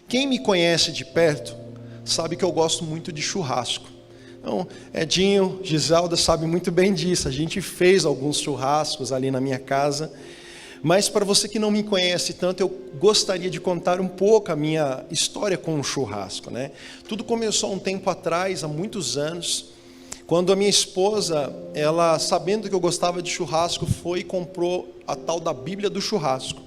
Quem me conhece de perto sabe que eu gosto muito de churrasco. Então, Edinho, Giselda sabe muito bem disso. A gente fez alguns churrascos ali na minha casa. Mas para você que não me conhece tanto, eu gostaria de contar um pouco a minha história com o churrasco, né? Tudo começou há um tempo atrás, há muitos anos, quando a minha esposa, ela, sabendo que eu gostava de churrasco, foi e comprou a tal da Bíblia do churrasco.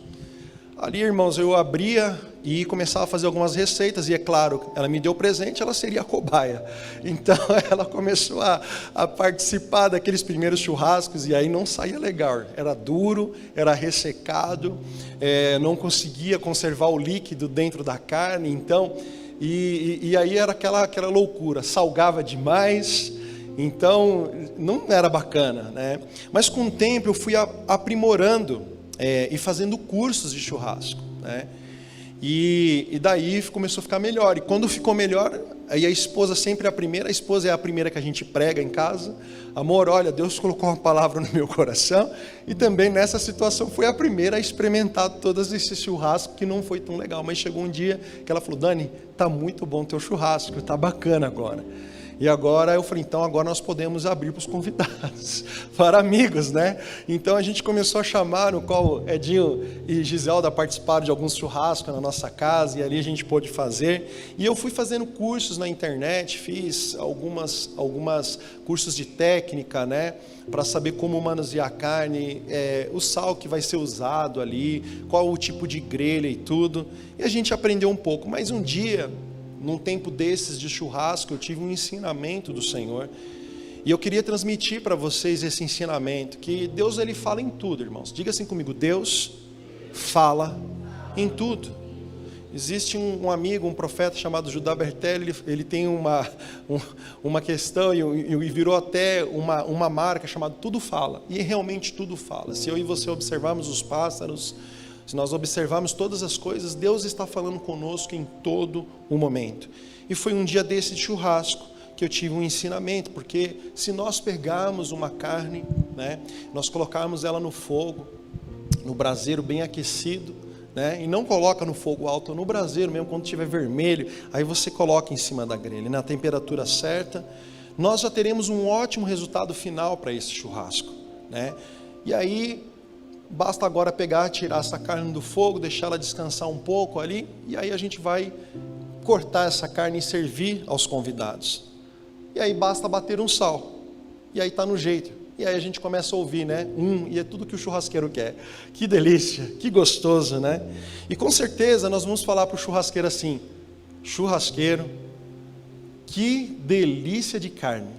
Ali, irmãos, eu abria e começava a fazer algumas receitas, e é claro, ela me deu presente, ela seria a cobaia. Então, ela começou a participar daqueles primeiros churrascos, e aí não saía legal, era duro, era ressecado, não conseguia conservar o líquido dentro da carne, então, e aí era aquela loucura, salgava demais, então, não era bacana, né? Mas com o tempo eu fui aprimorando, e fazendo cursos de churrasco, né? E daí começou a ficar melhor. E quando ficou melhor, aí a esposa sempre é a primeira. A esposa é a primeira que a gente prega em casa. Amor, olha, Deus colocou uma palavra no meu coração. E também nessa situação foi a primeira a experimentar todos esses churrascos, que não foi tão legal. Mas chegou um dia que ela falou: Dani, tá muito bom teu churrasco, tá bacana agora. E agora eu falei, então agora nós podemos abrir para os convidados, para amigos, né? Então a gente começou a chamar, no qual Edinho e Giselda participaram de alguns churrascos na nossa casa, e ali a gente pôde fazer. E eu fui fazendo cursos na internet, fiz algumas cursos de técnica, né? Para saber como manusear a carne, o sal que vai ser usado ali, qual o tipo de grelha e tudo. E a gente aprendeu um pouco, mas um dia, num tempo desses de churrasco, eu tive um ensinamento do Senhor, e eu queria transmitir para vocês esse ensinamento, que Deus, Ele fala em tudo, irmãos. Diga assim comigo: Deus fala em tudo. Existe um amigo, um profeta chamado Judá Bertelli, ele tem uma questão, e virou até uma marca chamada Tudo Fala, e realmente tudo fala. Se eu e você observarmos os pássaros, se nós observarmos todas as coisas, Deus está falando conosco em todo o momento. E foi um dia desse de churrasco que eu tive um ensinamento, porque se nós pegarmos uma carne, né, nós colocarmos ela no fogo, no braseiro bem aquecido, né, e não coloca no fogo alto, no braseiro mesmo, quando estiver vermelho, aí você coloca em cima da grelha, na temperatura certa, nós já teremos um ótimo resultado final para esse churrasco, né? E aí, basta agora pegar, tirar essa carne do fogo, deixar ela descansar um pouco ali, e aí a gente vai cortar essa carne e servir aos convidados. E aí basta bater um sal, e aí está no jeito. E aí a gente começa a ouvir, né? E é tudo que o churrasqueiro quer. Que delícia, que gostoso, né? E com certeza nós vamos falar para o churrasqueiro assim: churrasqueiro, que delícia de carne,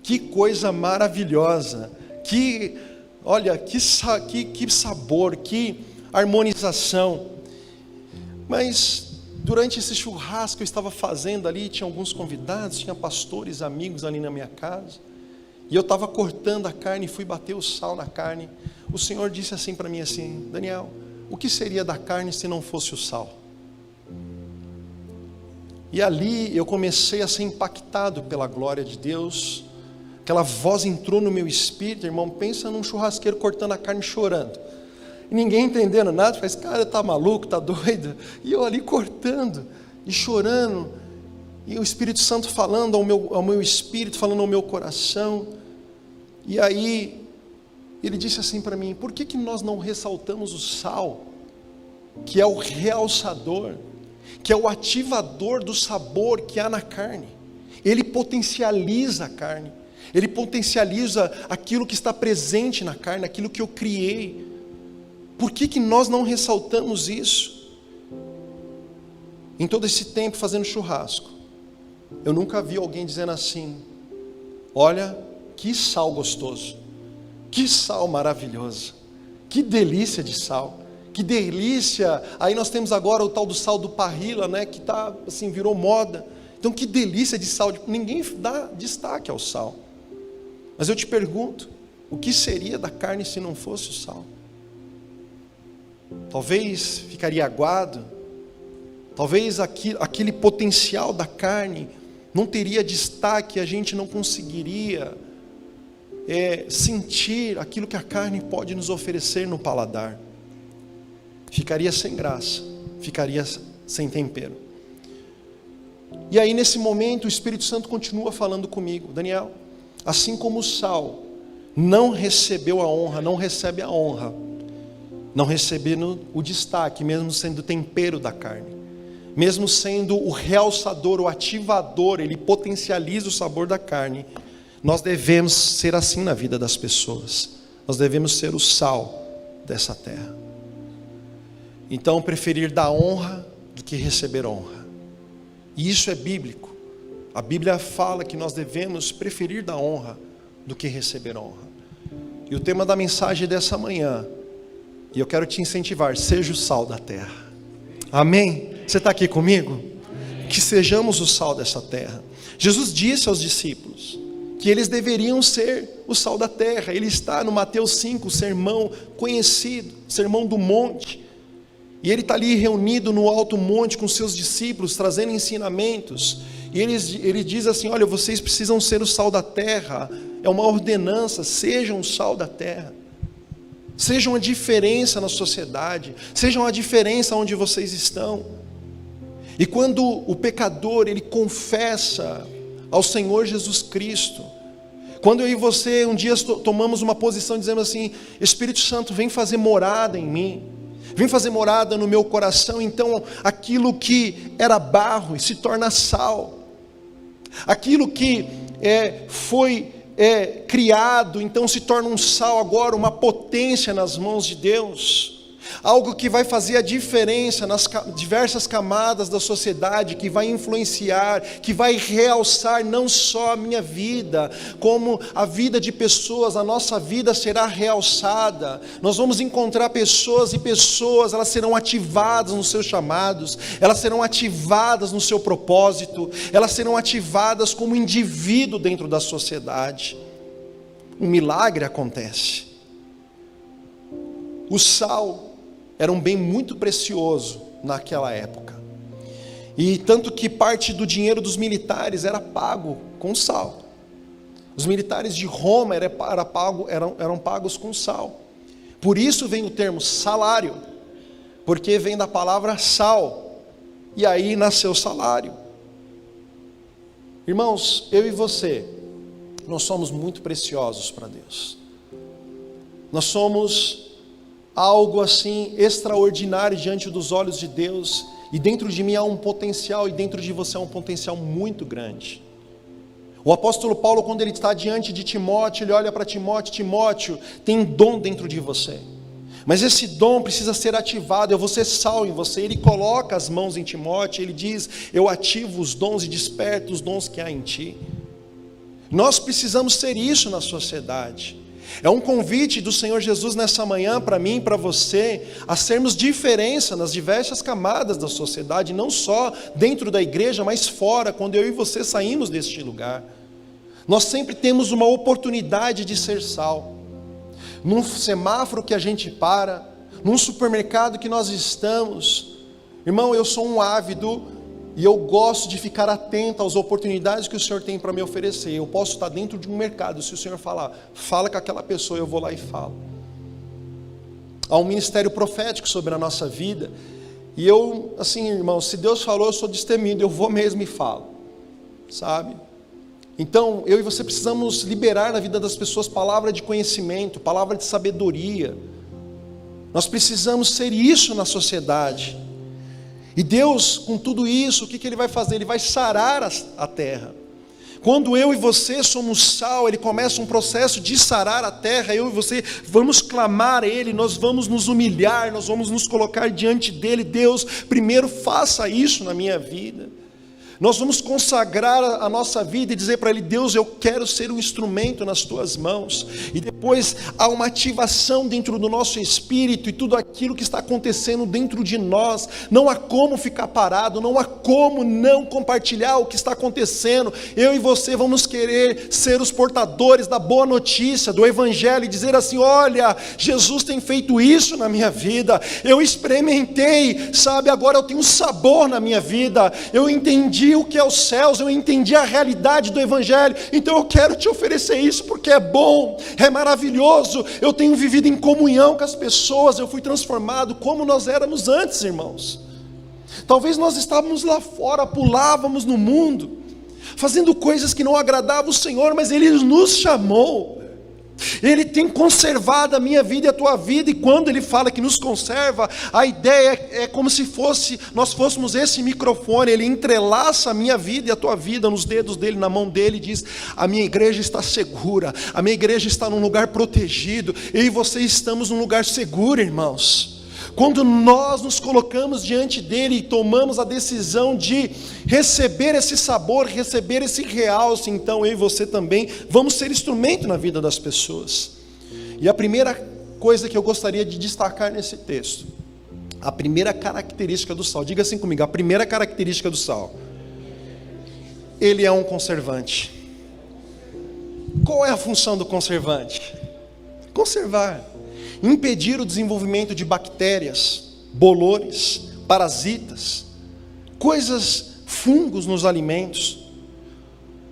que coisa maravilhosa, olha, que sabor, que harmonização. Mas durante esse churrasco que eu estava fazendo ali, tinha alguns convidados, tinha pastores, amigos ali na minha casa, e eu estava cortando a carne, fui bater o sal na carne. O Senhor disse assim para mim assim: Daniel, o que seria da carne se não fosse o sal? E ali eu comecei a ser impactado pela glória de Deus. Aquela voz entrou no meu espírito, irmão. Pensa num churrasqueiro cortando a carne chorando, e ninguém entendendo nada. Faz, cara, tá maluco, tá doido? E eu ali cortando e chorando, e o Espírito Santo falando ao meu espírito, falando ao meu coração. E aí ele disse assim para mim: por que nós não ressaltamos o sal, que é o realçador, que é o ativador do sabor que há na carne? Ele potencializa a carne, ele potencializa aquilo que está presente na carne, aquilo que eu criei. Por que nós não ressaltamos isso? Em todo esse tempo fazendo churrasco, eu nunca vi alguém dizendo assim: olha, que sal gostoso, que sal maravilhoso, que delícia de sal, que delícia. Aí nós temos agora o tal do sal do Parrilla, né, que tá assim, virou moda. Então que delícia de sal. Ninguém dá destaque ao sal. Mas eu te pergunto, o que seria da carne se não fosse o sal? Talvez ficaria aguado, talvez aquele potencial da carne não teria destaque, a gente não conseguiria sentir aquilo que a carne pode nos oferecer no paladar. Ficaria sem graça, ficaria sem tempero. E aí nesse momento o Espírito Santo continua falando comigo: Daniel, assim como o sal não recebeu a honra, não recebe a honra, não recebendo o destaque, mesmo sendo o tempero da carne, mesmo sendo o realçador, o ativador, ele potencializa o sabor da carne, nós devemos ser assim na vida das pessoas. Nós devemos ser o sal dessa terra. Então, preferir dar honra do que receber honra. E isso é bíblico. A Bíblia fala que nós devemos preferir dar honra do que receber honra. E o tema da mensagem dessa manhã, e eu quero te incentivar: seja o sal da terra. Amém? Você está aqui comigo? Que sejamos o sal dessa terra. Jesus disse aos discípulos que eles deveriam ser o sal da terra. Ele está no Mateus 5, o sermão conhecido, o sermão do monte. E ele está ali reunido no alto monte com seus discípulos, trazendo ensinamentos. E ele diz assim: olha, vocês precisam ser o sal da terra. É uma ordenança: sejam o sal da terra. Sejam a diferença na sociedade. Sejam a diferença onde vocês estão. E quando o pecador, ele confessa ao Senhor Jesus Cristo, quando eu e você um dia tomamos uma posição dizendo assim: Espírito Santo, vem fazer morada em mim, vem fazer morada no meu coração, então aquilo que era barro se torna sal, aquilo que foi criado, então se torna um sal agora, uma potência nas mãos de Deus, algo que vai fazer a diferença nas diversas camadas da sociedade, que vai influenciar, que vai realçar não só a minha vida, como a vida de pessoas. A nossa vida será realçada. Nós vamos encontrar pessoas, e pessoas, elas serão ativadas nos seus chamados, elas serão ativadas no seu propósito, elas serão ativadas como indivíduo dentro da sociedade. Um milagre acontece. O sal era um bem muito precioso naquela época, e tanto que parte do dinheiro dos militares era pago com sal. Os militares de Roma eram pagos com sal. Por isso vem o termo salário, porque vem da palavra sal, e aí nasceu salário. Irmãos, eu e você, nós somos muito preciosos para Deus. Nós somos algo assim extraordinário diante dos olhos de Deus, e dentro de mim há um potencial, e dentro de você há um potencial muito grande. O apóstolo Paulo, quando ele está diante de Timóteo, ele olha para Timóteo: Timóteo, tem dom dentro de você, mas esse dom precisa ser ativado, eu vou ser sal em você. Ele coloca as mãos em Timóteo, ele diz: eu ativo os dons e desperto os dons que há em ti. Nós precisamos ser isso na sociedade. É um convite do Senhor Jesus nessa manhã para mim e para você, a sermos diferença nas diversas camadas da sociedade, não só dentro da igreja, mas fora, quando eu e você saímos deste lugar. Nós sempre temos uma oportunidade de ser sal. Num semáforo que a gente para, num supermercado que nós estamos. Irmão, eu sou um ávido, e eu gosto de ficar atento às oportunidades que o Senhor tem para me oferecer. Eu posso estar dentro de um mercado, se o Senhor falar, fala com aquela pessoa, eu vou lá e falo. Há um ministério profético sobre a nossa vida, e eu, assim, irmão, se Deus falou, eu sou destemido, eu vou mesmo e falo, sabe? Então, eu e você precisamos liberar na vida das pessoas palavra de conhecimento, palavra de sabedoria. Nós precisamos ser isso na sociedade. E Deus, com tudo isso, o que Ele vai fazer? Ele vai sarar a terra. Quando eu e você somos sal, Ele começa um processo de sarar a terra. Eu e você vamos clamar a Ele, nós vamos nos humilhar, nós vamos nos colocar diante dEle. Deus, primeiro faça isso na minha vida. Nós vamos consagrar a nossa vida e dizer para Ele: Deus, eu quero ser um instrumento nas Tuas mãos. E depois há uma ativação dentro do nosso espírito, e tudo aquilo que está acontecendo dentro de nós, não há como ficar parado, não há como não compartilhar o que está acontecendo. Eu e você vamos querer ser os portadores da boa notícia, do Evangelho, e dizer assim: olha, Jesus tem feito isso na minha vida, eu experimentei, sabe, agora eu tenho sabor na minha vida, eu entendi o que é os céus, eu entendi a realidade do Evangelho, então eu quero te oferecer isso, porque é bom, é maravilhoso, eu tenho vivido em comunhão com as pessoas, eu fui transformado como nós éramos antes, irmãos. Talvez nós estávamos lá fora, pulávamos no mundo, fazendo coisas que não agradavam o Senhor, mas Ele nos chamou. Ele tem conservado a minha vida e a tua vida, e quando Ele fala que nos conserva, a ideia é como se nós fôssemos esse microfone. Ele entrelaça a minha vida e a tua vida nos dedos dele, na mão dele, e diz: a minha igreja está segura, a minha igreja está num lugar protegido, eu e você estamos num lugar seguro, irmãos. Quando nós nos colocamos diante dele e tomamos a decisão de receber esse sabor, receber esse realce, então eu e você também vamos ser instrumento na vida das pessoas. E a primeira coisa que eu gostaria de destacar nesse texto, a primeira característica do sal, diga assim comigo, a primeira característica do sal: ele é um conservante. Qual é a função do conservante? Conservar. Impedir o desenvolvimento de bactérias, bolores, parasitas, fungos nos alimentos.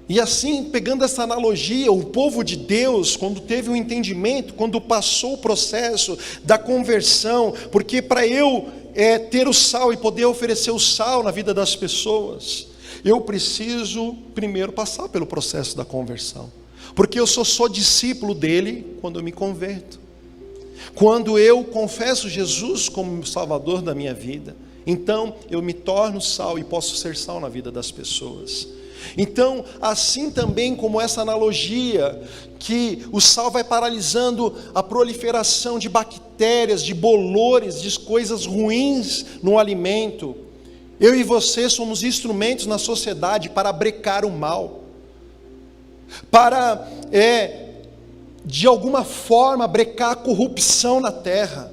E assim, pegando essa analogia, o povo de Deus, quando teve um entendimento, quando passou o processo da conversão, porque para eu ter o sal e poder oferecer o sal na vida das pessoas, eu preciso primeiro passar pelo processo da conversão, porque eu sou discípulo dele quando eu me converto. Quando eu confesso Jesus como Salvador da minha vida, então eu me torno sal e posso ser sal na vida das pessoas. Então, assim também como essa analogia, que o sal vai paralisando a proliferação de bactérias, de bolores, de coisas ruins no alimento, eu e você somos instrumentos na sociedade para brecar o mal, para de alguma forma brecar a corrupção na terra.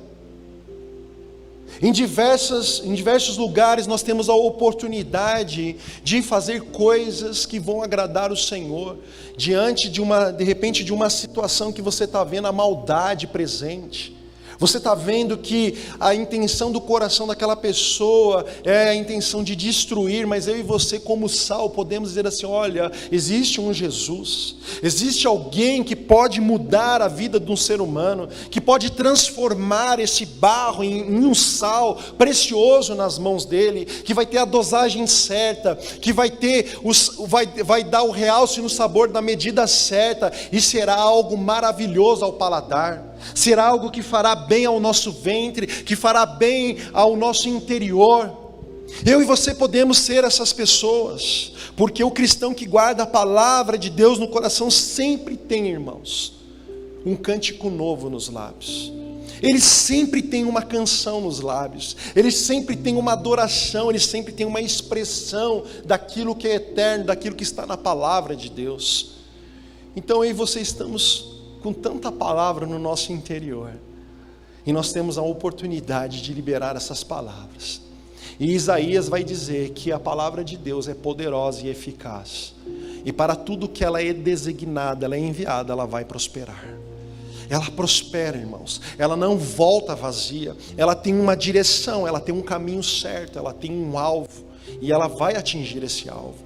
Em diversos lugares nós temos a oportunidade de fazer coisas que vão agradar o Senhor, diante de repente de uma situação que você está vendo a maldade presente. Você está vendo que a intenção do coração daquela pessoa é a intenção de destruir, mas eu e você como sal podemos dizer assim: olha, existe um Jesus, existe alguém que pode mudar a vida de um ser humano, que pode transformar esse barro em um sal precioso nas mãos dele, que vai ter a dosagem certa, que vai dar o realce no sabor na medida certa, e será algo maravilhoso ao paladar. Será algo que fará bem ao nosso ventre, que fará bem ao nosso interior. Eu e você podemos ser essas pessoas, porque o cristão que guarda a palavra de Deus no coração sempre tem, irmãos, um cântico novo nos lábios. Ele sempre tem uma canção nos lábios, ele sempre tem uma adoração, ele sempre tem uma expressão daquilo que é eterno, daquilo que está na palavra de Deus. Então eu e você estamos com tanta palavra no nosso interior, e nós temos a oportunidade de liberar essas palavras. E Isaías vai dizer que a palavra de Deus é poderosa e eficaz, e para tudo que ela é designada, ela é enviada, ela vai prosperar. Ela prospera, irmãos, ela não volta vazia, ela tem uma direção, ela tem um caminho certo, ela tem um alvo, e ela vai atingir esse alvo.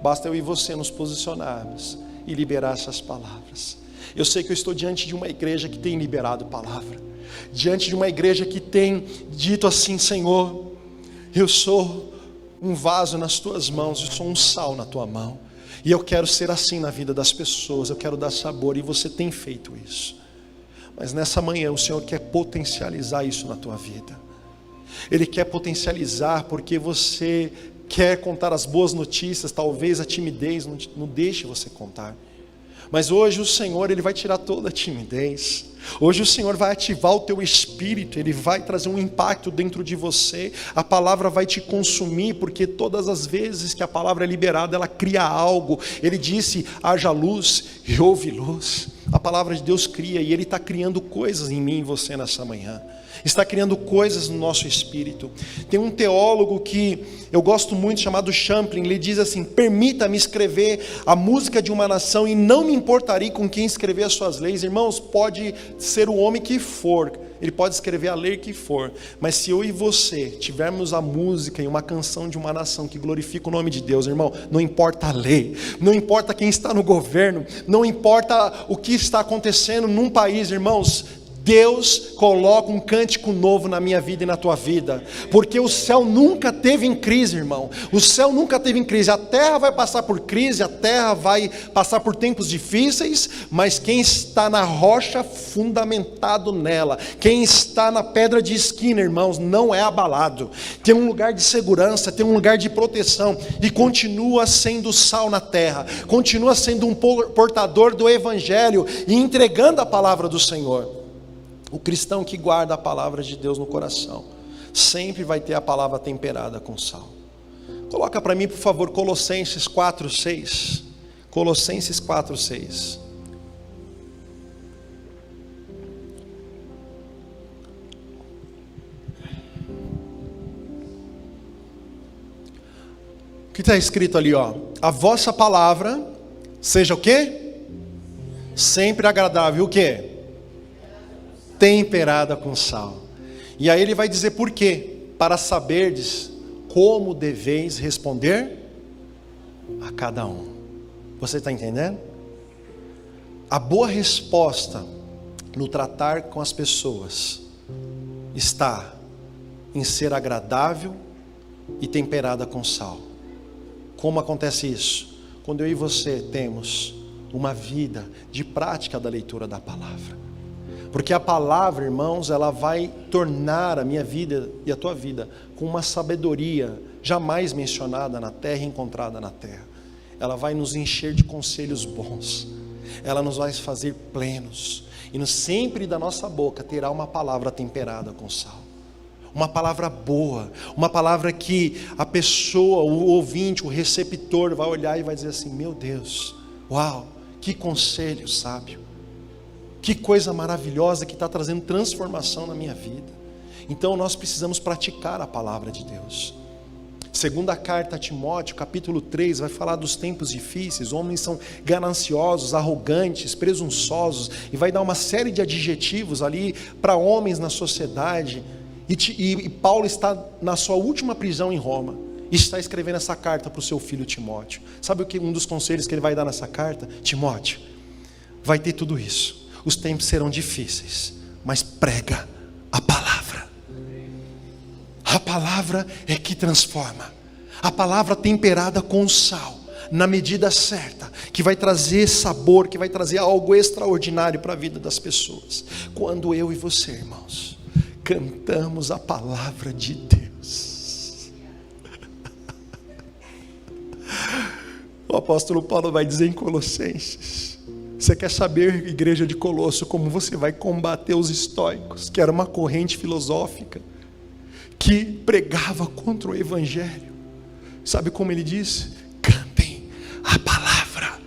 Basta eu e você nos posicionarmos e liberar essas palavras. Eu sei que eu estou diante de uma igreja que tem liberado palavra, diante de uma igreja que tem dito assim: Senhor, eu sou um vaso nas tuas mãos, eu sou um sal na tua mão, e eu quero ser assim na vida das pessoas, eu quero dar sabor, e você tem feito isso. Mas nessa manhã o Senhor quer potencializar isso na tua vida. Ele quer potencializar porque você quer contar as boas notícias, talvez a timidez não deixe você contar. Mas hoje o Senhor, Ele vai tirar toda a timidez. Hoje o Senhor vai ativar o teu espírito, Ele vai trazer um impacto dentro de você. A palavra vai te consumir, porque todas as vezes que a palavra é liberada, ela cria algo. Ele disse: haja luz e houve luz. A palavra de Deus cria, e Ele está criando coisas em mim e você nessa manhã. Está criando coisas no nosso espírito. Tem um teólogo que eu gosto muito, chamado Champlin. Ele diz assim: permita-me escrever a música de uma nação, e não me importarei com quem escrever as suas leis. Irmãos, pode ser o homem que for, ele pode escrever a lei que for, mas se eu e você tivermos a música e uma canção de uma nação que glorifica o nome de Deus, irmão, não importa a lei, não importa quem está no governo, não importa o que está acontecendo num país, irmãos, Deus coloca um cântico novo na minha vida e na tua vida, porque o céu nunca teve em crise, irmão. O céu nunca teve em crise. A terra vai passar por crise, a terra vai passar por tempos difíceis, mas quem está na rocha, fundamentado nela, quem está na pedra de esquina, irmãos, não é abalado. Tem um lugar de segurança, tem um lugar de proteção, e continua sendo sal na terra, continua sendo um portador do evangelho e entregando a palavra do Senhor. O cristão que guarda a palavra de Deus no coração sempre vai ter a palavra temperada com sal. Coloca para mim, por favor, Colossenses 4:6. Colossenses 4:6. O que está escrito ali, ó? A vossa palavra seja o quê? Sempre agradável, o quê? Temperada com sal. E aí ele vai dizer por quê? Para saberdes como deveis responder a cada um. Você está entendendo? A boa resposta no tratar com as pessoas está em ser agradável e temperada com sal. Como acontece isso? Quando eu e você temos uma vida de prática da leitura da palavra. Porque a palavra, irmãos, ela vai tornar a minha vida e a tua vida com uma sabedoria jamais mencionada na terra e encontrada na terra. Ela vai nos encher de conselhos bons. Ela nos vai fazer plenos. E sempre da nossa boca terá uma palavra temperada com sal. Uma palavra boa, uma palavra que a pessoa, o ouvinte, o receptor vai olhar e vai dizer assim: meu Deus, uau, que conselho sábio. Que coisa maravilhosa que está trazendo transformação na minha vida. Então nós precisamos praticar a palavra de Deus. Segunda carta a Timóteo, capítulo 3, vai falar dos tempos difíceis. Homens são gananciosos, arrogantes, presunçosos, e vai dar uma série de adjetivos ali para homens na sociedade. E Paulo está na sua última prisão em Roma, e está escrevendo essa carta para o seu filho Timóteo. Sabe o que um dos conselhos que ele vai dar nessa carta? Timóteo, vai ter tudo isso. Os tempos serão difíceis, mas prega a palavra. A palavra é que transforma. A palavra temperada com sal, na medida certa, que vai trazer sabor, que vai trazer algo extraordinário para a vida das pessoas. Quando eu e você, irmãos, cantamos a palavra de Deus. O apóstolo Paulo vai dizer em Colossenses: você quer saber, igreja de Colosso, como você vai combater os estoicos, que era uma corrente filosófica que pregava contra o evangelho? Sabe como ele diz? Cantem a palavra.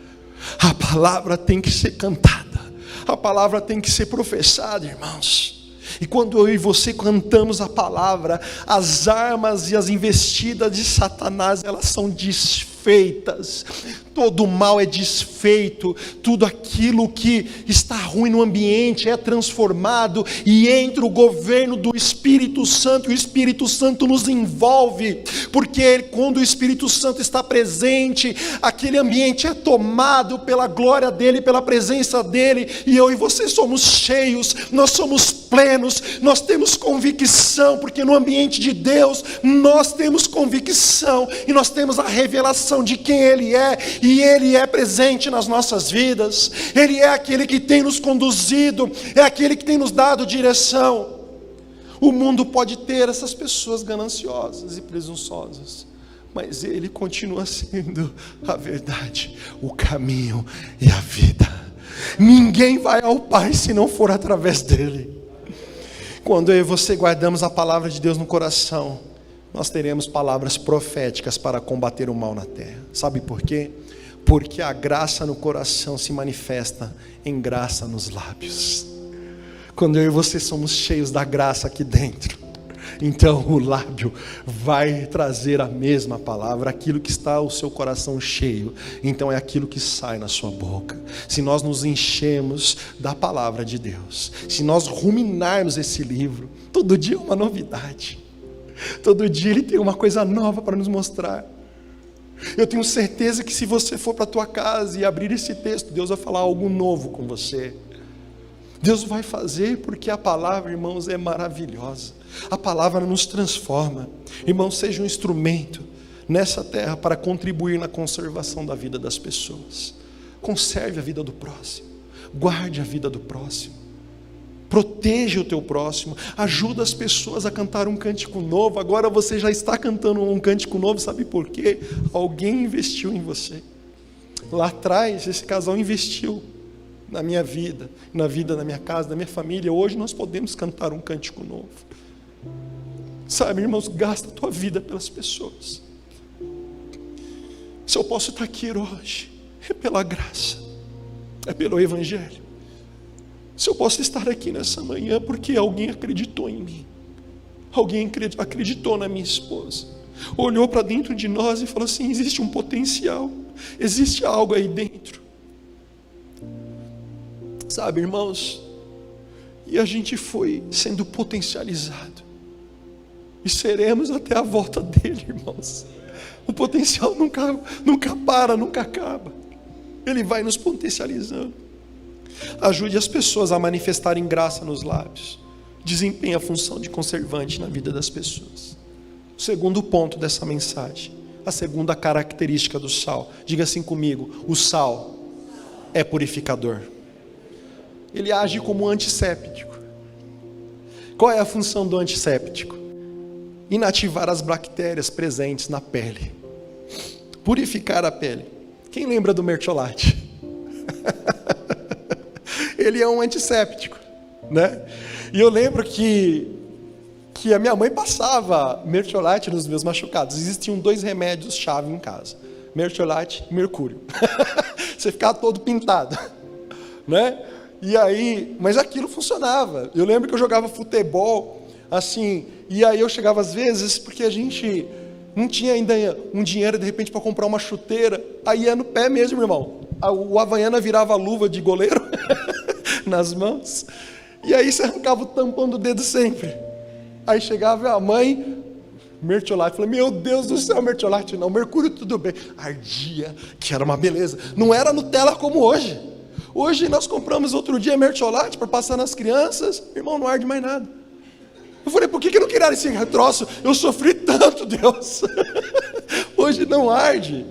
A palavra tem que ser cantada, a palavra tem que ser professada, irmãos. E quando eu e você cantamos a palavra, as armas e as investidas de Satanás, elas são desfeitas. Todo o mal é desfeito, tudo aquilo que está ruim no ambiente é transformado, e entra o governo do Espírito Santo. O Espírito Santo nos envolve, porque quando o Espírito Santo está presente, aquele ambiente é tomado pela glória dele, pela presença dele, e eu e você somos cheios, nós somos plenos, nós temos convicção, porque no ambiente de Deus nós temos convicção, e nós temos a revelação de quem Ele é, e Ele é presente nas nossas vidas. Ele é aquele que tem nos conduzido, é aquele que tem nos dado direção. O mundo pode ter essas pessoas gananciosas e presunçosas, mas Ele continua sendo a verdade, o caminho e a vida. Ninguém vai ao Pai se não for através dEle. Quando eu e você guardamos a palavra de Deus no coração, nós teremos palavras proféticas para combater o mal na terra. Sabe por quê? Porque a graça no coração se manifesta em graça nos lábios. Quando eu e você somos cheios da graça aqui dentro, então o lábio vai trazer a mesma palavra. Aquilo que está o seu coração cheio, então é aquilo que sai na sua boca. Se nós nos enchemos da palavra de Deus, se nós ruminarmos esse livro, todo dia é uma novidade, todo dia ele tem uma coisa nova para nos mostrar. Eu tenho certeza que se você for para a tua casa e abrir esse texto, Deus vai falar algo novo com você. Deus vai fazer porque a palavra, irmãos, é maravilhosa. A palavra nos transforma. Irmãos, seja um instrumento nessa terra para contribuir na conservação da vida das pessoas. Conserve a vida do próximo. Guarde a vida do próximo. Proteja o teu próximo. Ajuda as pessoas a cantar um cântico novo. Agora você já está cantando um cântico novo, sabe por quê? Alguém investiu em você. Lá atrás, esse casal investiu na minha vida, na vida da minha casa, da minha família. Hoje nós podemos cantar um cântico novo. Sabe, irmãos, gasta a tua vida pelas pessoas. Se eu posso estar aqui hoje, é pela graça, é pelo Evangelho. Se eu posso estar aqui nessa manhã, porque alguém acreditou em mim. Alguém acreditou na minha esposa. Olhou para dentro de nós e falou assim: existe um potencial, existe algo aí dentro. Sabe, irmãos, e a gente foi sendo potencializado, e seremos até a volta dele, irmãos. O potencial nunca para, nunca acaba. Ele vai nos potencializando. Ajude as pessoas a manifestarem graça nos lábios. Desempenhe a função de conservante na vida das pessoas. O segundo ponto dessa mensagem, a segunda característica do sal. Diga assim comigo: o sal é purificador. Ele age como antisséptico. Qual é a função do antisséptico? Inativar as bactérias presentes na pele. Purificar a pele. Quem lembra do mertiolate? Ele é um antisséptico, né? E eu lembro que a minha mãe passava mertiolate nos meus machucados. Existiam 2 remédios-chave em casa: mertiolate e mercúrio. Você ficava todo pintado, né? E aí, mas aquilo funcionava. Eu lembro que eu jogava futebol, assim, e aí eu chegava às vezes, porque a gente não tinha ainda um dinheiro de repente para comprar uma chuteira, aí ia no pé mesmo, irmão. O Havaiana virava luva de goleiro nas mãos, e aí você arrancava o tampão do dedo sempre. Aí chegava a mãe, mertiolate, falei: meu Deus do céu, mertiolate não, mercúrio tudo bem. Ardia, que era uma beleza. Não era Nutella como hoje. Hoje nós compramos outro dia mertiolate para passar nas crianças, irmão, não arde mais nada. Eu falei: por que não criaram esse troço? Eu sofri tanto, Deus. Hoje não arde.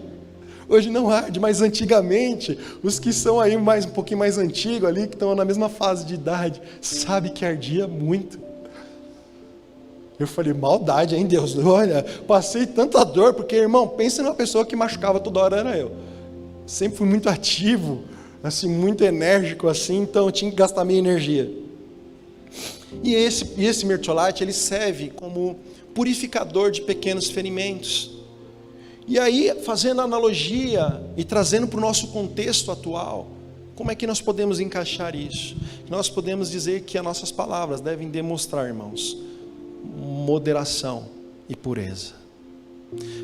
Hoje não arde, mas antigamente, os que são aí um pouquinho mais antigos ali, que estão na mesma fase de idade, sabe que ardia muito. Eu falei: maldade, hein, Deus? Olha, passei tanta dor, porque, irmão, pensa numa pessoa que machucava toda hora, era eu. Sempre fui muito ativo, assim, muito enérgico, assim, então eu tinha que gastar minha energia. E esse mertiolate, ele serve como purificador de pequenos ferimentos. E aí, fazendo analogia e trazendo para o nosso contexto atual, como é que nós podemos encaixar isso? Nós podemos dizer que as nossas palavras devem demonstrar, irmãos, moderação e pureza.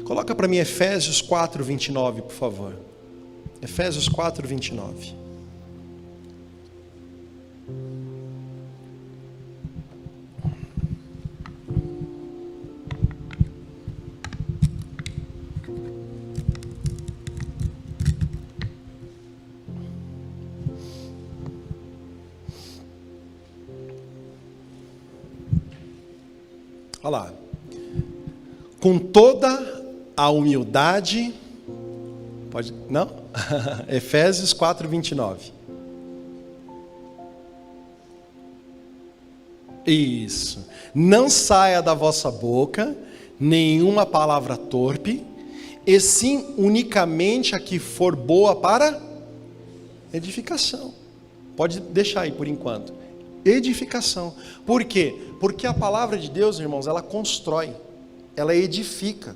Coloca para mim Efésios 4:29, por favor. Efésios 4:29. Olha lá. Com toda a humildade, pode, não? Efésios 4:29. Isso. Não saia da vossa boca nenhuma palavra torpe, e sim unicamente a que for boa para edificação. Pode deixar aí por enquanto. Edificação. Por quê? Porque a palavra de Deus, irmãos, ela constrói, ela edifica.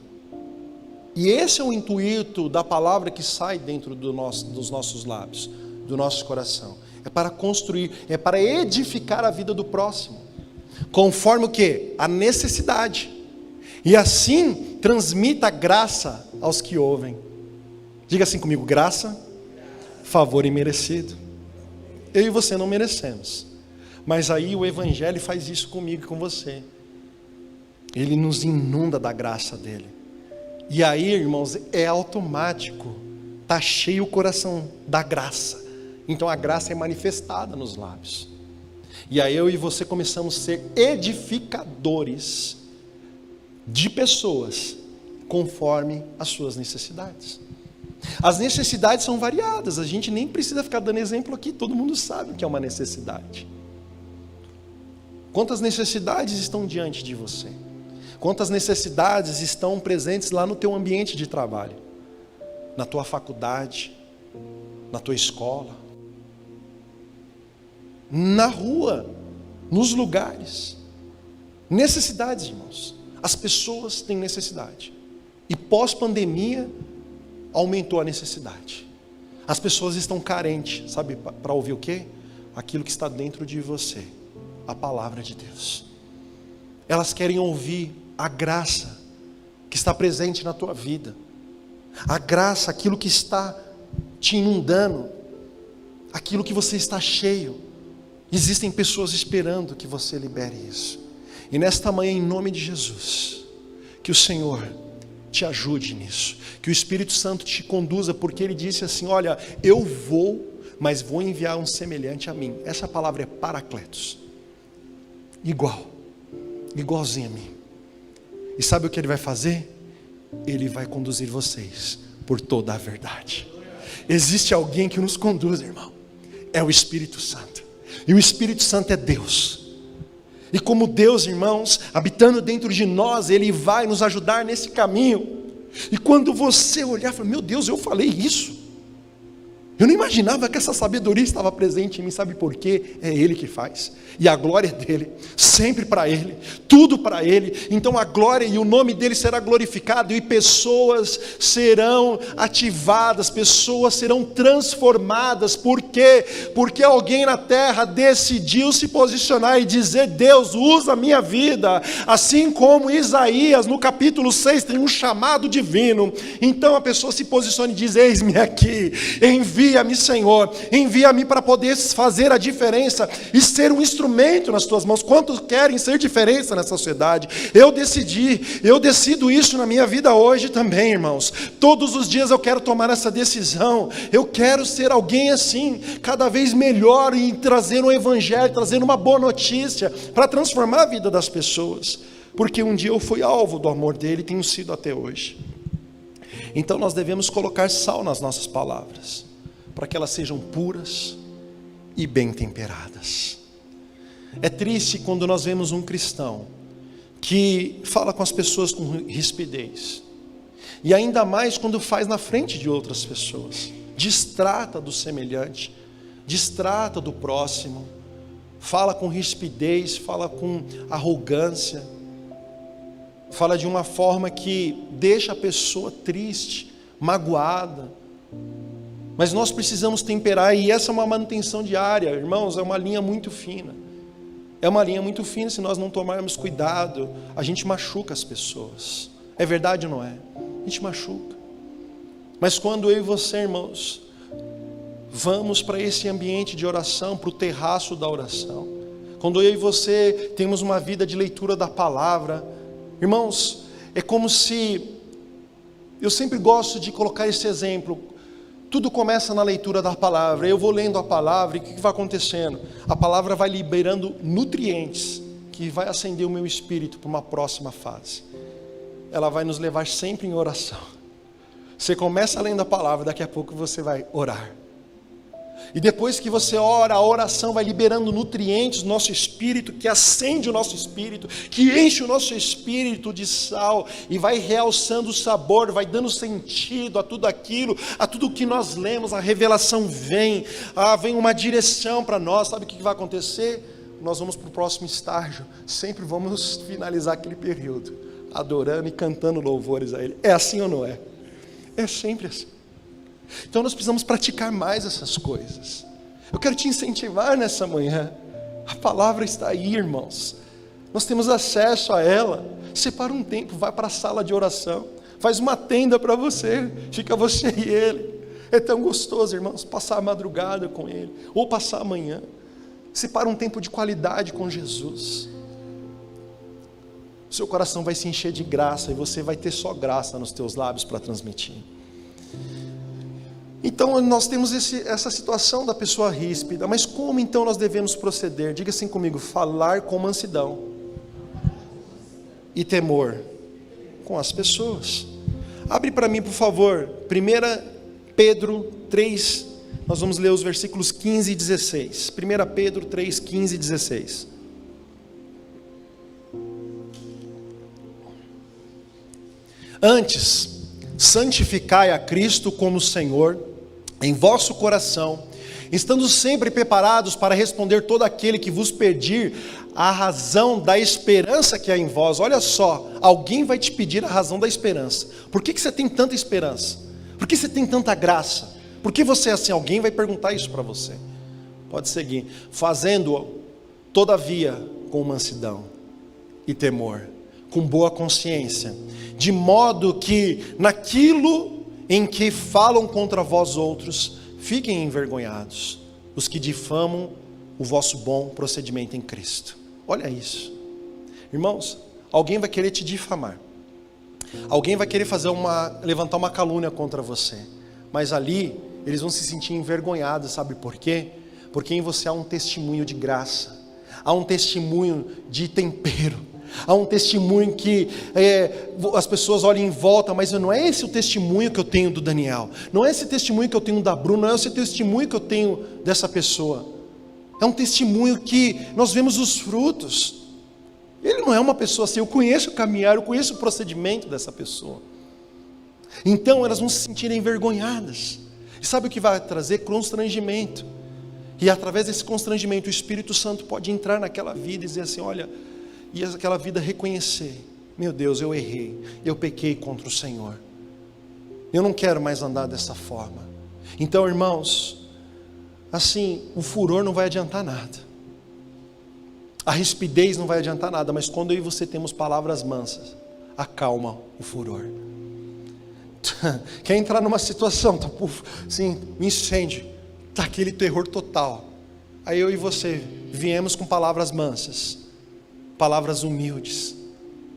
E esse é o intuito da palavra que sai dentro dos nossos lábios, do nosso coração. É para construir, é para edificar a vida do próximo. Conforme o quê? A necessidade. E assim transmita graça aos que ouvem. Diga assim comigo: graça, favor imerecido. Eu e você não merecemos. Mas aí o Evangelho faz isso comigo e com você. Ele nos inunda da graça dele. E aí, irmãos, é automático. Está cheio o coração da graça. Então a graça é manifestada nos lábios. E aí eu e você começamos a ser edificadores de pessoas conforme as suas necessidades. As necessidades são variadas, a gente nem precisa ficar dando exemplo aqui, todo mundo sabe o que é uma necessidade. Quantas necessidades estão diante de você? Quantas necessidades estão presentes lá no teu ambiente de trabalho? Na tua faculdade, na tua escola, na rua, nos lugares. Necessidades, irmãos. As pessoas têm necessidade. E pós-pandemia, aumentou a necessidade. As pessoas estão carentes, sabe, para ouvir o quê? Aquilo que está dentro de você, a palavra de Deus. Elas querem ouvir a graça que está presente na tua vida. A graça, aquilo que está te inundando, aquilo que você está cheio. Existem pessoas esperando que você libere isso. E nesta manhã, em nome de Jesus, que o Senhor te ajude nisso, que o Espírito Santo te conduza, porque Ele disse assim: olha, eu vou, mas vou enviar um semelhante a mim. Essa palavra é Paracletos, igualzinho a mim. E sabe o que Ele vai fazer? Ele vai conduzir vocês por toda a verdade. Existe alguém que nos conduz, irmão, é o Espírito Santo, e o Espírito Santo é Deus. E como Deus, irmãos, habitando dentro de nós, Ele vai nos ajudar nesse caminho. E quando você olhar e falar: meu Deus, eu falei isso? Eu não imaginava que essa sabedoria estava presente em mim. Sabe por quê? É Ele que faz. E a glória é dEle, sempre para Ele, tudo para Ele. Então a glória e o nome dEle será glorificado, e pessoas serão ativadas, pessoas serão transformadas. Por quê? Porque alguém na terra decidiu se posicionar e dizer: Deus, usa a minha vida. Assim como Isaías no capítulo 6 tem um chamado divino. Então a pessoa se posiciona e diz: eis-me aqui, envia-me, Senhor, envia-me para poder fazer a diferença e ser um instrumento nas tuas mãos. Quantos querem ser diferença nessa sociedade? Eu decido isso na minha vida hoje também, irmãos. Todos os dias eu quero tomar essa decisão. Eu quero ser alguém assim, cada vez melhor, em trazer um evangelho, trazer uma boa notícia, para transformar a vida das pessoas, porque um dia eu fui alvo do amor dele e tenho sido até hoje. Então nós devemos colocar sal nas nossas palavras, para que elas sejam puras e bem temperadas. É triste quando nós vemos um cristão que fala com as pessoas com rispidez, e ainda mais quando faz na frente de outras pessoas, destrata do semelhante, destrata do próximo, fala com rispidez, fala com arrogância, fala de uma forma que deixa a pessoa triste, magoada. Mas nós precisamos temperar, e essa é uma manutenção diária, irmãos, é uma linha muito fina. É uma linha muito fina, se nós não tomarmos cuidado, a gente machuca as pessoas. É verdade ou não é? A gente machuca. Mas quando eu e você, irmãos, vamos para esse ambiente de oração, para o terraço da oração, quando eu e você temos uma vida de leitura da palavra, irmãos, é como se, eu sempre gosto de colocar esse exemplo, tudo começa na leitura da palavra. Eu vou lendo a palavra, e o que vai acontecendo? A palavra vai liberando nutrientes, que vai acender o meu espírito para uma próxima fase. Ela vai nos levar sempre em oração. Você começa lendo a palavra, daqui a pouco você vai orar. E depois que você ora, a oração vai liberando nutrientes no nosso espírito, que acende o nosso espírito, que enche o nosso espírito de sal, e vai realçando o sabor, vai dando sentido a tudo aquilo, a tudo que nós lemos. A revelação vem uma direção para nós. Sabe o que vai acontecer? Nós vamos para o próximo estágio, sempre vamos finalizar aquele período, adorando e cantando louvores a Ele. É assim ou não é? É sempre assim. Então nós precisamos praticar mais essas coisas. Eu quero te incentivar nessa manhã. A palavra está aí, irmãos. Nós temos acesso a ela. Separa um tempo, vai para a sala de oração, faz uma tenda para você, fica você e Ele. É tão gostoso, irmãos, passar a madrugada com Ele, ou passar a manhã. Separa um tempo de qualidade com Jesus. Seu coração vai se encher de graça, e você vai ter só graça nos teus lábios para transmitir. Então nós temos essa situação da pessoa ríspida, mas como então nós devemos proceder? Diga assim comigo: falar com mansidão e temor com as pessoas. Abre para mim, por favor, 1 Pedro 3, nós vamos ler os versículos 15 e 16. 1 Pedro 3, 15 e 16. Antes, santificai a Cristo como Senhor em vosso coração, estando sempre preparados para responder todo aquele que vos pedir a razão da esperança que há em vós. Olha só, alguém vai te pedir a razão da esperança. Por que você tem tanta esperança? Por que você tem tanta graça? Por que você é assim? Alguém vai perguntar isso para você. Pode seguir. Fazendo-o, todavia, com mansidão e temor, com boa consciência, de modo que naquilo em que falam contra vós outros, fiquem envergonhados os que difamam o vosso bom procedimento em Cristo. Olha isso, irmãos. Alguém vai querer te difamar, alguém vai querer levantar uma calúnia contra você, mas ali eles vão se sentir envergonhados. Sabe por quê? Porque em você há um testemunho de graça, há um testemunho de tempero, há um testemunho que as pessoas olham em volta, mas não é esse o testemunho que eu tenho do Daniel, não é esse testemunho que eu tenho da Bruna, não é esse testemunho que eu tenho dessa pessoa. É um testemunho que nós vemos os frutos. Ele não é uma pessoa assim, eu conheço o caminhar, eu conheço o procedimento dessa pessoa. Então elas vão se sentir envergonhadas. E sabe o que vai trazer? Constrangimento. E através desse constrangimento o Espírito Santo pode entrar naquela vida e dizer assim: olha, e aquela vida reconhecer: meu Deus, eu errei, eu pequei contra o Senhor, eu não quero mais andar dessa forma. Então, irmãos, assim, o furor não vai adiantar nada, a rispidez não vai adiantar nada, mas quando eu e você temos palavras mansas, acalma o furor. Quer entrar numa situação, tá, assim, um incêndio, tá aquele terror total, aí eu e você viemos com palavras mansas, palavras humildes,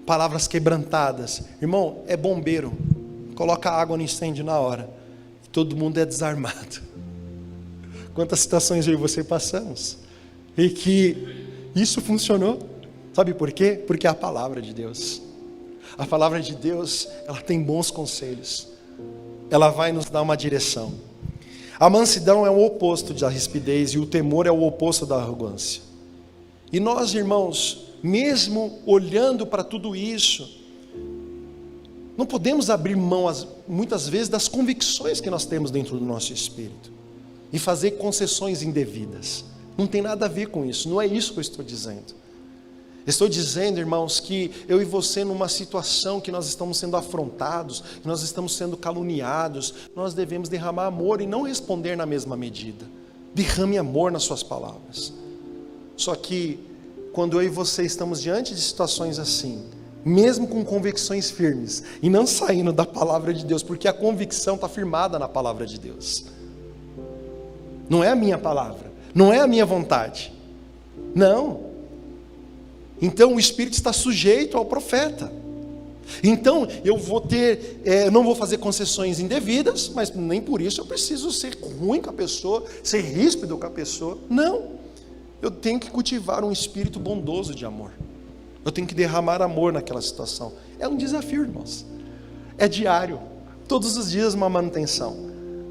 palavras quebrantadas. Irmão, é bombeiro, coloca água no incêndio na hora, e todo mundo é desarmado. Quantas situações eu e você passamos, e que isso funcionou, sabe por quê? Porque é a palavra de Deus. A palavra de Deus, ela tem bons conselhos, ela vai nos dar uma direção. A mansidão é o oposto da rispidez, e o temor é o oposto da arrogância. E nós, irmãos, mesmo olhando para tudo isso, não podemos abrir mão muitas vezes das convicções que nós temos dentro do nosso espírito e fazer concessões indevidas. Não tem nada a ver com isso, não é isso que eu estou dizendo. Estou dizendo, irmãos, que eu e você, numa situação que nós estamos sendo afrontados, que nós estamos sendo caluniados, nós devemos derramar amor e não responder na mesma medida. Derrame amor nas suas palavras. Só que quando eu e você estamos diante de situações assim, mesmo com convicções firmes, e não saindo da palavra de Deus, porque a convicção está firmada na palavra de Deus, não é a minha palavra, não é a minha vontade, não. Então o Espírito está sujeito ao profeta. Então eu não vou fazer concessões indevidas, mas nem por isso eu preciso ser ruim com a pessoa, ser ríspido com a pessoa, não. Eu tenho que cultivar um espírito bondoso de amor. Eu tenho que derramar amor naquela situação. É um desafio, irmãos. É diário. Todos os dias uma manutenção.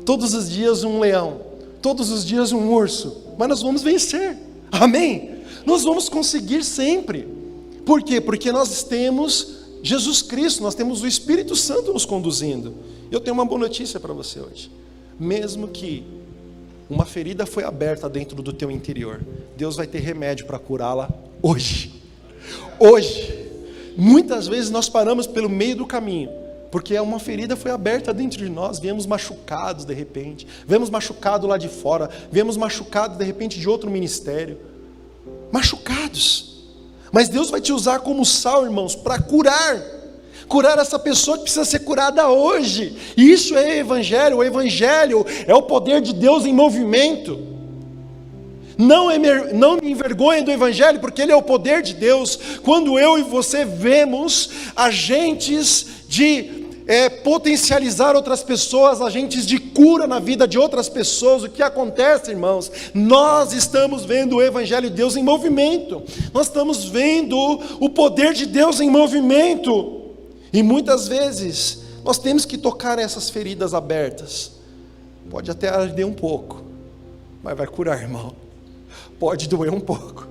Todos os dias um leão. Todos os dias um urso. Mas nós vamos vencer. Amém? Nós vamos conseguir sempre. Por quê? Porque nós temos Jesus Cristo. Nós temos o Espírito Santo nos conduzindo. Eu tenho uma boa notícia para você hoje. Mesmo que uma ferida foi aberta dentro do teu interior, Deus vai ter remédio para curá-la hoje. Hoje. Muitas vezes nós paramos pelo meio do caminho, porque uma ferida foi aberta dentro de nós, viemos machucados de repente, viemos machucados lá de fora, viemos machucados de repente de outro ministério, machucados. Mas Deus vai te usar como sal, irmãos, para curar essa pessoa que precisa ser curada hoje. E isso é evangelho. O evangelho é o poder de Deus em movimento. Não me envergonhe do evangelho, porque ele é o poder de Deus. Quando eu e você vemos agentes de potencializar outras pessoas, agentes de cura na vida de outras pessoas. O que acontece, irmãos? Nós estamos vendo o Evangelho de Deus em movimento, nós estamos vendo o poder de Deus em movimento, e muitas vezes nós temos que tocar essas feridas abertas. Pode até arder um pouco, mas vai curar, irmão. Pode doer um pouco.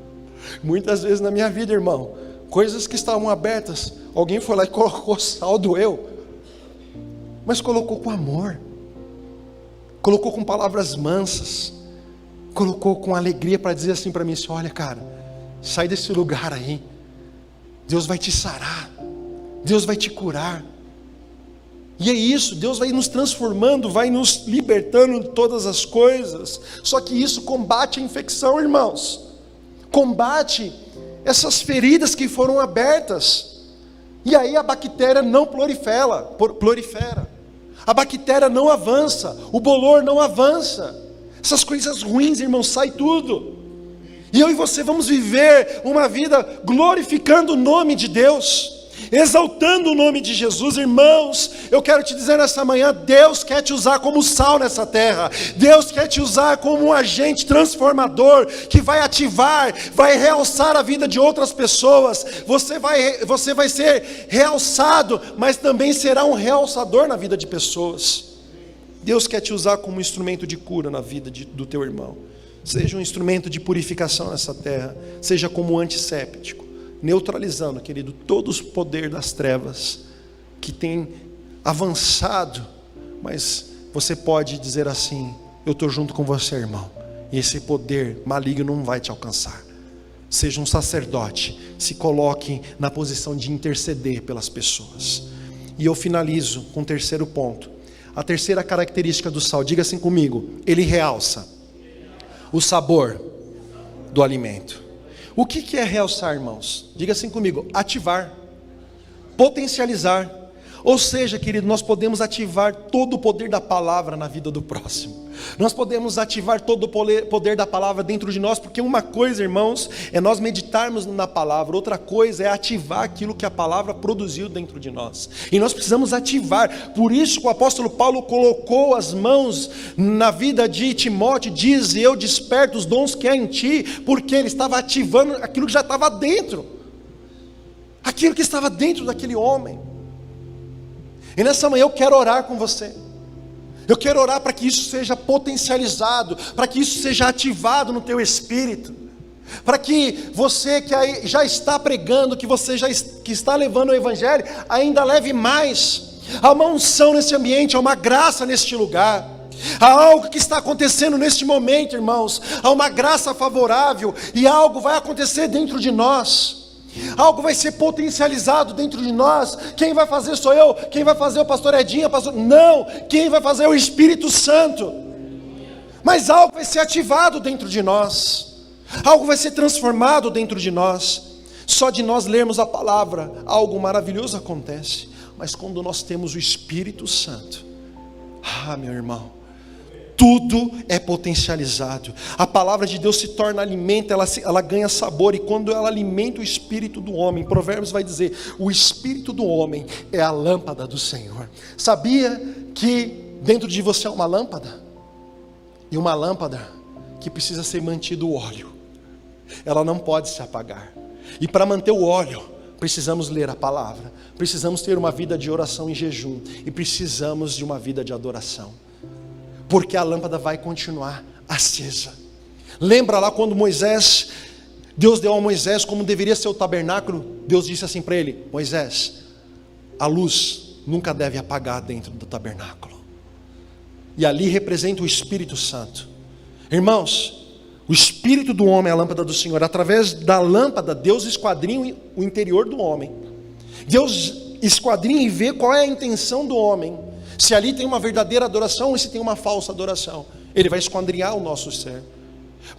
Muitas vezes na minha vida, irmão, coisas que estavam abertas, alguém foi lá e colocou sal, doeu, mas colocou com amor, colocou com palavras mansas, colocou com alegria para dizer assim para mim, assim, olha cara, sai desse lugar aí, Deus vai te sarar, Deus vai te curar. E é isso, Deus vai nos transformando, vai nos libertando de todas as coisas. Só que isso combate a infecção, irmãos, combate essas feridas que foram abertas, e aí a bactéria não prolifera, a bactéria não avança, o bolor não avança, essas coisas ruins, irmãos, sai tudo, e eu e você vamos viver uma vida glorificando o nome de Deus, exaltando o nome de Jesus. Irmãos, eu quero te dizer nessa manhã, Deus quer te usar como sal nessa terra, Deus quer te usar como um agente transformador, que vai ativar, vai realçar a vida de outras pessoas. Você vai ser realçado, mas também será um realçador na vida de pessoas. Deus quer te usar como um instrumento de cura na vida do teu irmão, seja um instrumento de purificação nessa terra, seja como antisséptico, neutralizando, querido, todo o poder das trevas que tem avançado. Mas você pode dizer assim, eu estou junto com você, irmão, e esse poder maligno não vai te alcançar. Seja um sacerdote, se coloque na posição de interceder pelas pessoas. E eu finalizo com o terceiro ponto, a terceira característica do sal. Diga assim comigo, ele realça o sabor do alimento. O que é realçar, irmãos? Diga assim comigo, ativar, potencializar. Ou seja, querido, nós podemos ativar todo o poder da palavra na vida do próximo. Nós podemos ativar todo o poder da palavra dentro de nós, porque uma coisa, irmãos, é nós meditarmos na palavra, outra coisa é ativar aquilo que a palavra produziu dentro de nós. E nós precisamos ativar. Por isso que o apóstolo Paulo colocou as mãos na vida de Timóteo, diz, eu desperto os dons que há em ti, porque ele estava ativando aquilo que já estava dentro, aquilo que estava dentro daquele homem. E nessa manhã eu quero orar com você, eu quero orar para que isso seja potencializado, para que isso seja ativado no teu espírito, para que você que aí já está pregando, que você que está levando o Evangelho, ainda leve mais. Há uma unção nesse ambiente, há uma graça neste lugar, há algo que está acontecendo neste momento, irmãos, há uma graça favorável, e algo vai acontecer dentro de nós, algo vai ser potencializado dentro de nós. Quem vai fazer sou eu, quem vai fazer é o pastor Edinho, não, quem vai fazer é o Espírito Santo. Mas algo vai ser ativado dentro de nós, algo vai ser transformado dentro de nós. Só de nós lermos a palavra, algo maravilhoso acontece. Mas quando nós temos o Espírito Santo, meu irmão, tudo é potencializado. A palavra de Deus se torna alimento, ela ganha sabor, e quando ela alimenta o espírito do homem, Provérbios vai dizer, o espírito do homem é a lâmpada do Senhor. Sabia que dentro de você é uma lâmpada? E uma lâmpada que precisa ser mantido o óleo, ela não pode se apagar. E para manter o óleo, precisamos ler a palavra, precisamos ter uma vida de oração e jejum, e precisamos de uma vida de adoração, porque a lâmpada vai continuar acesa. Lembra lá quando Deus deu a Moisés como deveria ser o tabernáculo? Deus disse assim para ele, Moisés, a luz nunca deve apagar dentro do tabernáculo. E ali representa o Espírito Santo. Irmãos, o espírito do homem é a lâmpada do Senhor. Através da lâmpada, Deus esquadrinha o interior do homem. Deus esquadrinha e vê qual é a intenção do homem, se ali tem uma verdadeira adoração ou se tem uma falsa adoração. Ele vai esquadrinhar o nosso ser.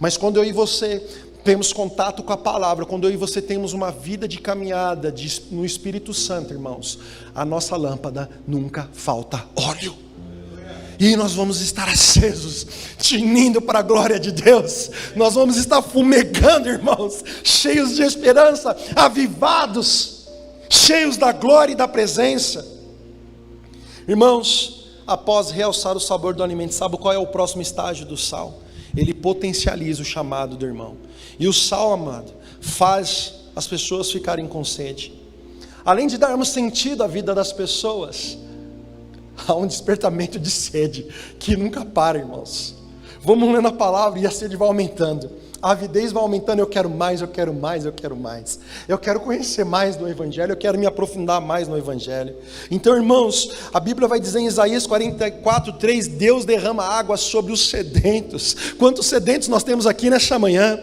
Mas quando eu e você temos contato com a palavra, quando eu e você temos uma vida de caminhada no Espírito Santo, irmãos, a nossa lâmpada nunca falta óleo. E nós vamos estar acesos, tinindo para a glória de Deus. Nós vamos estar fumegando, irmãos, cheios de esperança, avivados, cheios da glória e da presença. Irmãos, após realçar o sabor do alimento, sabe qual é o próximo estágio do sal? Ele potencializa o chamado do irmão. E o sal, amado, faz as pessoas ficarem com sede. Além de darmos sentido à vida das pessoas, há um despertamento de sede que nunca para, irmãos. Vamos lendo a palavra e a sede vai aumentando. A avidez vai aumentando, eu quero mais, eu quero mais, eu quero mais. Eu quero conhecer mais do Evangelho, eu quero me aprofundar mais no Evangelho. Então, irmãos, a Bíblia vai dizer em Isaías 44:3, Deus derrama água sobre os sedentos. Quantos sedentos nós temos aqui nesta manhã?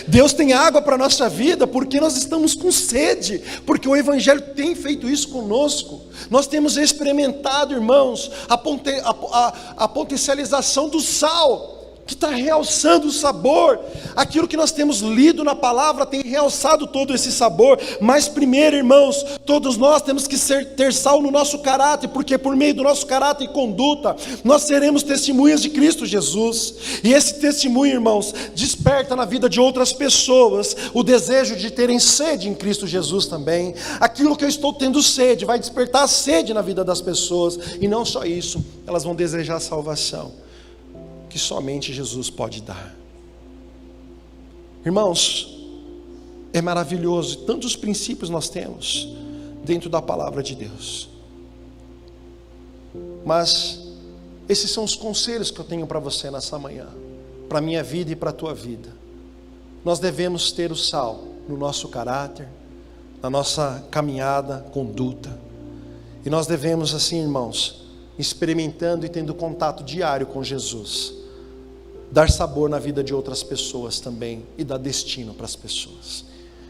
Deus tem água para a nossa vida, porque nós estamos com sede, porque o Evangelho tem feito isso conosco. Nós temos experimentado, irmãos, a potencialização do sal, que está realçando o sabor. Aquilo que nós temos lido na palavra tem realçado todo esse sabor. Mas primeiro, irmãos, todos nós temos que ter sal no nosso caráter, porque por meio do nosso caráter e conduta, nós seremos testemunhas de Cristo Jesus. E esse testemunho, irmãos, desperta na vida de outras pessoas o desejo de terem sede em Cristo Jesus também. Aquilo que eu estou tendo sede vai despertar a sede na vida das pessoas. E não só isso, elas vão desejar salvação que somente Jesus pode dar. Irmãos, é maravilhoso, tantos princípios nós temos dentro da palavra de Deus. Mas esses são os conselhos que eu tenho para você nessa manhã, para a minha vida e para a tua vida. Nós devemos ter o sal no nosso caráter, na nossa caminhada, conduta. E nós devemos, assim, irmãos, experimentando e tendo contato diário com Jesus, dar sabor na vida de outras pessoas também e dar destino para as pessoas.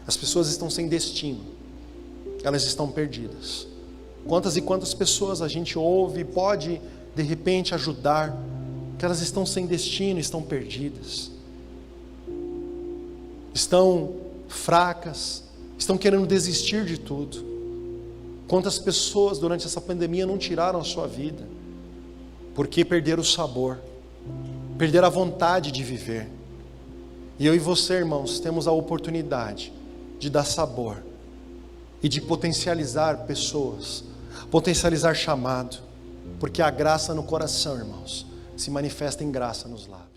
As pessoas estão sem destino, elas estão perdidas. Quantas e quantas pessoas a gente ouve e pode de repente ajudar, que elas estão sem destino, estão perdidas, estão fracas, estão querendo desistir de tudo. Quantas pessoas durante essa pandemia não tiraram a sua vida porque perderam o sabor, perderam a vontade de viver. E eu e você, irmãos, temos a oportunidade de dar sabor e de potencializar pessoas, potencializar chamado, porque a graça no coração, irmãos, se manifesta em graça nos lábios.